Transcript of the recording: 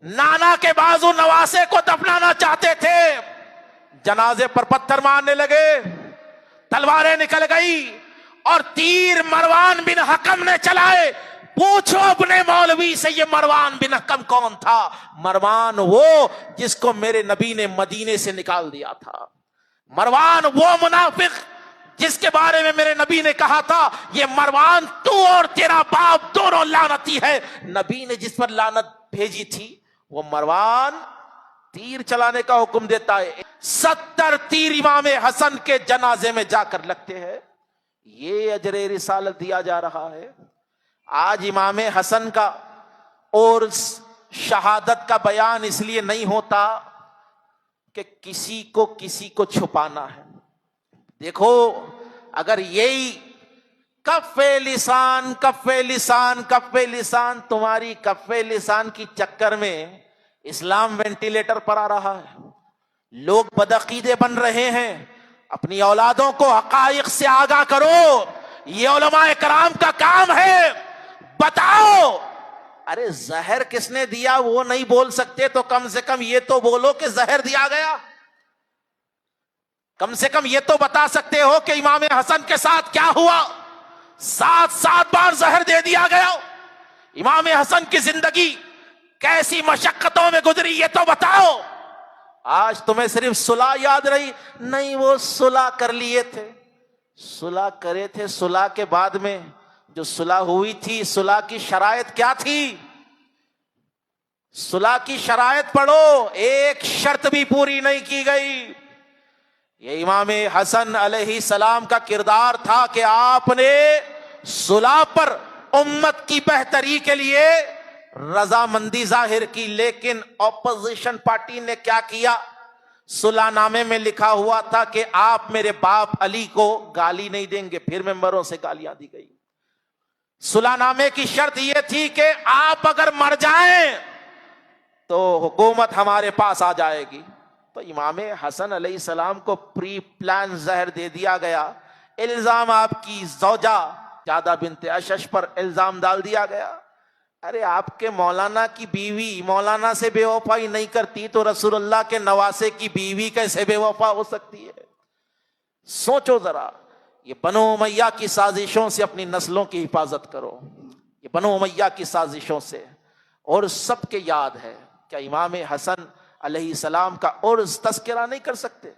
نانا کے بازو نواسے کو دفنانا چاہتے تھے، جنازے پر پتھر مارنے لگے، تلواریں نکل گئی اور تیر مروان بن حکم نے چلائے۔ پوچھو اپنے مولوی سے یہ مروان بن حکم کون تھا؟ مروان وہ جس کو میرے نبی نے مدینے سے نکال دیا تھا، مروان وہ منافق جس کے بارے میں میرے نبی نے کہا تھا یہ مروان تو اور تیرا باپ دونوں لعنتی ہے۔ نبی نے جس پر لعنت بھیجی تھی وہ مروان تیر چلانے کا حکم دیتا ہے۔ 70 تیر امام حسن کے جنازے میں جا کر لگتے ہیں، یہ اجر رسالت دیا جا رہا ہے۔ آج امام حسن کا اور شہادت کا بیان اس لیے نہیں ہوتا کہ کسی کو چھپانا ہے۔ دیکھو اگر یہی کف لسان تمہاری کف لسان کی چکر میں اسلام وینٹیلیٹر پر آ رہا ہے، لوگ بدعقیدے بن رہے ہیں، اپنی اولادوں کو حقائق سے آگاہ کرو، یہ علماء کرام کا کام ہے، بتاؤ۔ ارے زہر کس نے دیا وہ نہیں بول سکتے تو کم سے کم یہ تو بولو کہ زہر دیا گیا، کم سے کم یہ تو بتا سکتے ہو کہ امام حسن کے ساتھ کیا ہوا، 7 بار زہر دے دیا گیا، امام حسن کی زندگی کیسی مشقتوں میں گزری یہ تو بتاؤ۔ آج تمہیں صرف صلح یاد رہی، نہیں وہ صلح کر لیے تھے، صلح کرے تھے، صلح کے بعد میں جو صلح ہوئی تھی صلح کی شرائط کیا تھی؟ صلح کی شرائط پڑھو، ایک شرط بھی پوری نہیں کی گئی۔ یہ امام حسن علیہ السلام کا کردار تھا کہ آپ نے صلح پر امت کی بہتری کے لیے رضامندی ظاہر کی، لیکن اپوزیشن پارٹی نے کیا کیا؟ صلح نامے میں لکھا ہوا تھا کہ آپ میرے باپ علی کو گالی نہیں دیں گے، پھر ممبروں سے گالیاں دی گئی۔ صلح نامے کی شرط یہ تھی کہ آپ اگر مر جائیں تو حکومت ہمارے پاس آ جائے گی۔ تو امام حسن علیہ السلام کو پری پلان زہر دے دیا گیا، الزام آپ کی زوجہ جادہ بنت اشش پر الزام ڈال دیا گیا۔ ارے آپ کے مولانا کی بیوی مولانا سے بے وفائی نہیں کرتی تو رسول اللہ کے نواسے کی بیوی کیسے بے وفا ہو سکتی ہے؟ سوچو ذرا۔ یہ بنو امیہ کی سازشوں سے اپنی نسلوں کی حفاظت کرو، یہ بنو امیہ کی سازشوں سے۔ اور سب کے یاد ہے کیا امام حسن علیہ السلام کا اور تذکرہ نہیں کر سکتے؟